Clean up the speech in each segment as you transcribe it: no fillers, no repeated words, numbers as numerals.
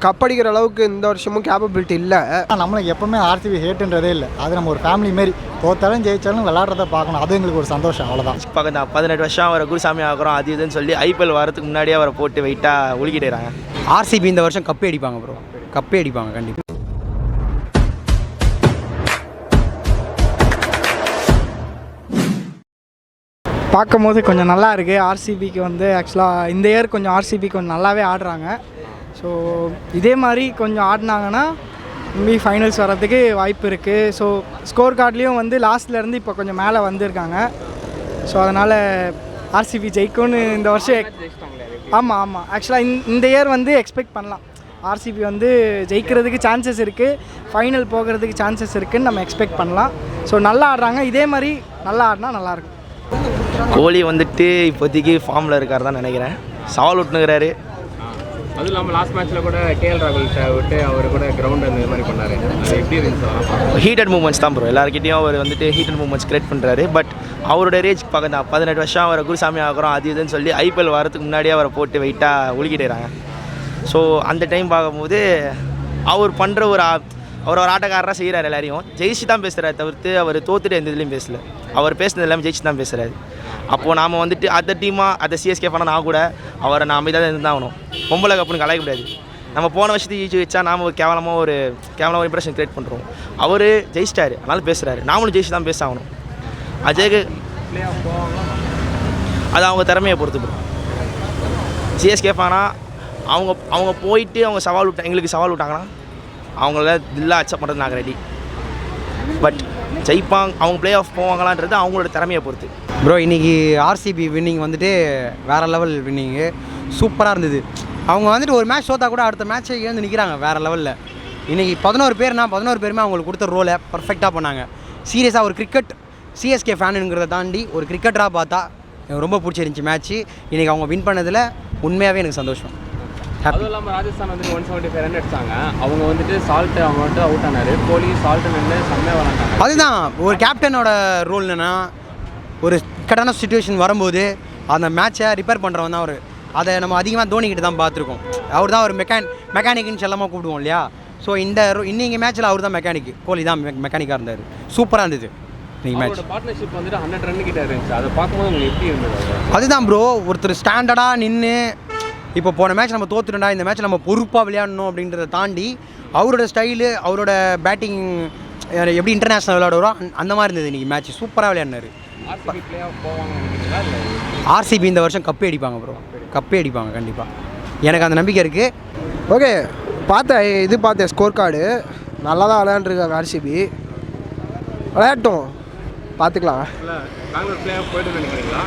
கப்படிக்கிற அளவுக்கு இந்த வருஷமும் கேப்பபிலிட்டி இல்லை. நம்மளுக்கு எப்பவுமே ஆர்சிபி ஹேட்டுன்றதே இல்லை. அது நம்ம ஒரு ஃபேமிலி மாரி தோத்தாலும் ஜெயிச்சாலும் விளாட்றத பார்க்கணும். அது எங்களுக்கு ஒரு சந்தோஷம், அவ்வளோதான். பக்கம் தான் 18 வருஷம் அவரை குருசாமி ஆகிறோம் அது இதுன்னு சொல்லி ஐபிஎல் வரதுக்கு முன்னாடியே அவரை போட்டு வெயிட்டாக ஒழுகிட்டுறாங்க. ஆர்சிபி இந்த வருஷம் கப்பே அடிப்பாங்க ப்ரோ, கப்பே அடிப்பாங்க கண்டிப்பாக. பார்க்கும்போது கொஞ்சம் நல்லா இருக்குது. ஆர்சிபிக்கு வந்து ஆக்சுவலாக இந்த இயர் கொஞ்சம் ஆர்சிபி கொஞ்சம் நல்லாவே ஆடுறாங்க. ஸோ இதே மாதிரி கொஞ்சம் ஆடினாங்கன்னா மேபி ஃபைனல்ஸ் வர்றதுக்கு வாய்ப்பு இருக்குது. ஸோ ஸ்கோர் கார்ட்லேயும் வந்து லாஸ்ட்லேருந்து இப்போ கொஞ்சம் மேலே வந்திருக்காங்க. ஸோ அதனால் ஆர்சிபி ஜெயிக்கும்னு இந்த வருஷம். ஆமாம் ஆக்சுவலாக இந்த இயர் வந்து எக்ஸ்பெக்ட் பண்ணலாம். ஆர்சிபி வந்து ஜெயிக்கிறதுக்கு சான்சஸ் இருக்குது, ஃபைனல் போகிறதுக்கு சான்சஸ் இருக்குதுன்னு நம்ம எக்ஸ்பெக்ட் பண்ணலாம். ஸோ நல்லா ஆடுறாங்க, இதே மாதிரி நல்லா ஆடினா நல்லாயிருக்கும். கோலி வந்துட்டு இப்போதைக்கு ஃபார்மில் இருக்கார் தான் நினைக்கிறேன். சவால் விட்டுனுக்கிறாரு. அதுவும் இல்லாமல் லாஸ்ட் மேட்ச்சில் கூட கேஎல் ராகுல்கிட்ட விட்டு அவர் கூட கிரவுண்ட் அந்த மாதிரி பண்ணார். அது எப்படி இருந்துச்சு? ஹீட்டட் மூமெண்ட்ஸ் தான் ப்ரோ. எல்லாருக்கிட்டையும் அவர் வந்துட்டு ஹீட்டட் மூமெண்ட்ஸ் கிரியேட் பண்ணுறாரு. பட் அவரோட ரேஜ் பக்கம் தான் 18 வருஷம் அவரை குருசாமி ஆகிறோம் அது இதுன்னு சொல்லி ஐபிஎல் வரதுக்கு முன்னாடியே அவரை போட்டு வெயிட்டாக ஒழுகிட்டுறாங்க. ஸோ அந்த டைம் பார்க்கும்போது அவர் பண்ணுற அவர் ஆட்டக்காரராக செய்கிறார். எல்லாரையும் ஜெயிச்சு தான் பேசுகிறாரு தவிர்த்து அவர் தோத்துட்டு எந்த இதுலேயும் பேசலை. அவர் பேசுனது எல்லாமே ஜெயிச்சு தான் பேசுகிறாரு. அப்போது நாம் வந்துட்டு அந்த டீமாக அதை சிஎஸ்கே பண்ண நான் கூட அவரை நான் அமைதியாக இருந்து தான் ஆகணும். பொம்பளை கப்புன்னு கலாய்க்க முடியாது. நம்ம போன வருஷத்துக்கு ஜெயிச்சு வச்சா நாம் ஒரு கேவலமாக இம்ப்ரெஷன் க்ரியேட் பண்ணுறோம். அவர் ஜெயிச்சிட்டாரு, அதனால் பேசுகிறாரு. நாமளும் ஜெயிச்சு தான் பேச ஆகணும். அஜய்க்கு அது அவங்க திறமையை பொறுத்து போகிறோம். சிஎஸ்கே ஃபேனா அவங்க போயிட்டு அவங்க எங்களுக்கு சவால் விட்டாங்கன்னா அவங்கள தில்லா அக்செப்ட் பண்ணுறது நாங்கள் ரெடி. பட் ஜெயிப்பாங்க, அவங்க பிளே ஆஃப் போவாங்களான்றது அவங்களோட திறமையை பொறுத்து. ப்ரோ இன்றைக்கி ஆர்சிபி வின்னிங் வந்துட்டு வேறு லெவல் வின்னிங்கு, சூப்பராக இருந்தது. அவங்க வந்துட்டு ஒரு மேட்ச் தோத்தா கூட அடுத்த மேட்ச்சை இழந்து நிற்கிறாங்க வேறு லெவலில். இன்றைக்கி 11 பேருமே அவங்களுக்கு கொடுத்த ரோலை பர்ஃபெக்டாக பண்ணாங்க. சீரியஸாக ஒரு கிரிக்கெட் சிஎஸ்கே ஃபேனுங்கிறத தாண்டி ஒரு கிரிக்கெட்டராக பார்த்தா எனக்கு ரொம்ப பிடிச்சிருந்துச்சி மேட்ச்சு. இன்றைக்கி அவங்க வின் பண்ணதில் உண்மையாகவே எனக்கு சந்தோஷம். அதுவும் இல்லாமல் ராஜஸ்தான் வந்து 175 ரன் அடிச்சாங்க. அவங்க வந்துட்டு அவங்க வந்துட்டு அவுட் ஆனார். கோலி சால்ட்டு நின்று செம்மையாக வராங்க. அதுதான் ஒரு கேப்டனோட ரோல். என்னென்னா ஒரு இக்கட்டான சுச்சுவேஷன் வரும்போது அந்த மேட்சை ரிப்பேர் பண்ணுறவன் தான் அவர். அதை நம்ம அதிகமாக தோனிக்கிட்டு தான் பார்த்துருக்கோம். அவர் தான் ஒரு மெக்கானிக்குன்னு செல்லமாக கூப்பிடுவோம் இல்லையா. ஸோ இன்னைக்கு மேட்ச்சில் அவர் தான் மெக்கானிக்கு, கோலி தான் மெக்கானிக்காக இருந்தார். சூப்பராக இருந்தது இன்னைக்கு மேட்ச். பார்ட்னர்ஷிப் வந்துட்டு 100 ரன் கிட்ட இருந்துச்சு. அதை பார்க்கும்போது உங்களுக்கு எப்படி இருந்தது? அதுதான் ப்ரோ, ஒருத்தர் ஸ்டாண்டர்டாக நின்று இப்போ போன மேட்ச் நம்ம தோற்றுட்டோம்டா, இந்த மேட்ச் நம்ம பொறுப்பாக விளையாடணும் அப்படின்றத தாண்டி அவரோட ஸ்டைலு, அவரோட பேட்டிங் எப்படி இன்டர்நேஷ்னல் விளையாடுறோ அந்த மாதிரி இருந்தது. இன்றைக்கி மேட்ச் சூப்பராக விளையாடினார். ஆர்சிபி இந்த வருஷம் கப்பே அடிப்பாங்க ப்ரோ, கப்பே அடிப்பாங்க கண்டிப்பாக. எனக்கு அந்த நம்பிக்கை இருக்குது. ஓகே, பார்த்தேன் ஸ்கோர் கார்டு நல்லா தான் விளையாண்டுருக்காங்க. ஆர்சிபி விளையாட்டும், பார்த்துக்கலாம். பெங்களூர் பிளே ஆஃப் போய்ட்டு நினைக்கிறீங்களா?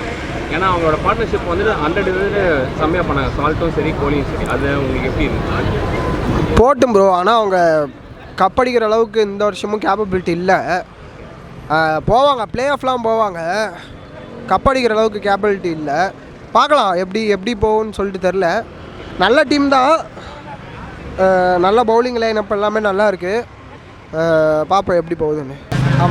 ஏன்னா அவங்களோட பார்ட்னர்ஷிப் வந்துட்டு 100 இது செம்மையாக பண்ணாங்க. சால்ட்டும் சரி, கோலியும் சரி. அது உங்களுக்கு எப்படி இருந்துச்சு? போட்டும் ப்ரோ, ஆனால் அவங்க கப்படிக்கிற அளவுக்கு இந்த வருஷமும் கேப்பபிலிட்டி இல்லை. போவாங்க, பிளே ஆஃப்லாம் போவாங்க, கப்படிக்கிற அளவுக்கு கேப்பபிலிட்டி இல்லை. பார்க்கலாம் எப்படி போகும்னு சொல்லிட்டு தெரில. நல்ல டீம் தான், நல்ல பவுலிங் லைனப் எல்லாமே நல்லா இருக்குது. பார்ப்போம் எப்படி போகுதுன்னு.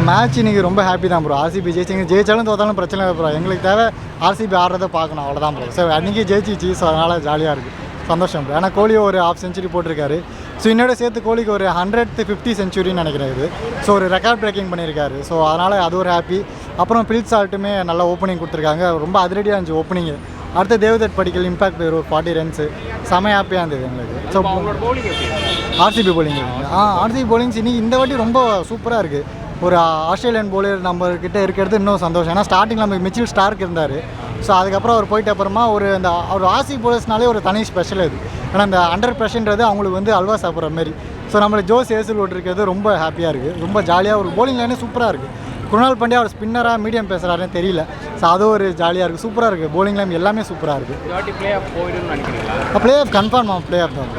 மேட்ச் இன்றைக்கி ரொம்ப ஹாப்பி தான் ப்ரோ. ஆர்சிபி ஜெயிச்சாலும் தோத்தாலும் பிரச்சனை இல்லை ப்ரோ. எங்களுக்கு தேவை ஆர்சிபி ஆடுறதை பார்க்கணும், அவ்வளோதான் ப்ரோ. ஸோ அன்றைக்கி ஜெயிச்சிச்சு, ஸோ அதனால் ஜாலியாக இருக்குது, சந்தோஷம் ப்ரோ. ஏன்னா கோலி ஒரு ½ செஞ்சுரி போட்டிருக்காரு. ஸோ இன்னோட சேர்த்து கோலிக்கு ஒரு 150 செஞ்சுரின்னு நினைக்கிறேன் இது. ஸோ ஒரு ரெக்கார்ட் பிரேக்கிங் பண்ணியிருக்காரு. ஸோ அதனால் அது ஒரு ஹாப்பி. அப்புறம் பிரித் சால்ட்டுமே நல்ல ஓப்பனிங் கொடுத்துருக்காங்க, ரொம்ப அதிரடியாக இருந்துச்சு ஓப்பனிங்கு. அடுத்த தேவதத் படிக்கல் இம்பாக்ட் ஒரு 40 ரன்ஸு, செம ஹாப்பியாக இருந்தது எங்களுக்கு. So RCB polling RCB bowlings இன்னைக்கு இந்த வாட்டி ரொம்ப சூப்பராக இருக்குது. ஒரு ஆஸ்திரேலியன் போலர் நம்மக்கிட்ட இருக்கிறது இன்னும் சந்தோஷம். ஏன்னா ஸ்டார்டிங்கில் நம்ம மிச்சில் ஸ்டார்க் இருந்தார். ஸோ அதுக்கப்புறம் அவர் போயிட்ட அப்புறமா அவர் ஆர்சிபி போலர்ஸ்னாலே ஒரு தனி ஸ்பெஷல் இது. ஏன்னா அந்த 100%ன்றது அவங்களுக்கு வந்து அல்வா சாப்பிட்ற மாரி. ஸோ நம்மளுக்கு ஜோஸ் ஏசுல் இருக்கிறது ரொம்ப ஹாப்பியாக இருக்குது, ரொம்ப ஜாலியாக. ஒரு போலிங் லைனே சூப்பராக இருக்குது. குருணால் பாண்டியா அவர் ஸ்பின்னராக மீடியம் பேசுகிறாருன்னு தெரியல. ஸோ அதுவும் ஒரு ஜாலியாக இருக்குது, சூப்பராக இருக்குது. போலிங் லைன் எல்லாமே சூப்பராக இருக்குது. Play off confirm play off தான்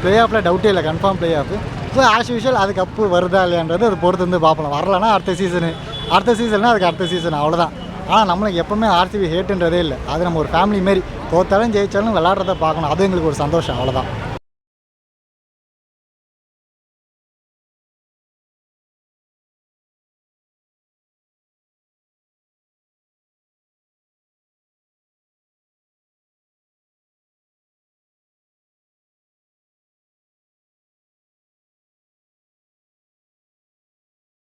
ப்ளே ஆஃபில் டவுட்டே இல்லை, confirm play off. So as usual அதுக்கு அப்பு வருதா இல்லையான்றது அது பொறுத்து வந்து பார்ப்போம். வரலன்னா அடுத்த சீசன்னா அதுக்கு அடுத்த சீசன், அவ்வளோதான். ஆனால் நம்மளுக்கு எப்போவுமே ஆர்சிபி ஹேட்டுன்றதே இல்லை. அது நம்ம ஒரு ஃபேமிலி மாரி தோத்தாலும் ஜெயிச்சாலும் விளாட்றத பார்க்கணும். அது எங்களுக்கு ஒரு சந்தோஷம், அவ்வளோதான்.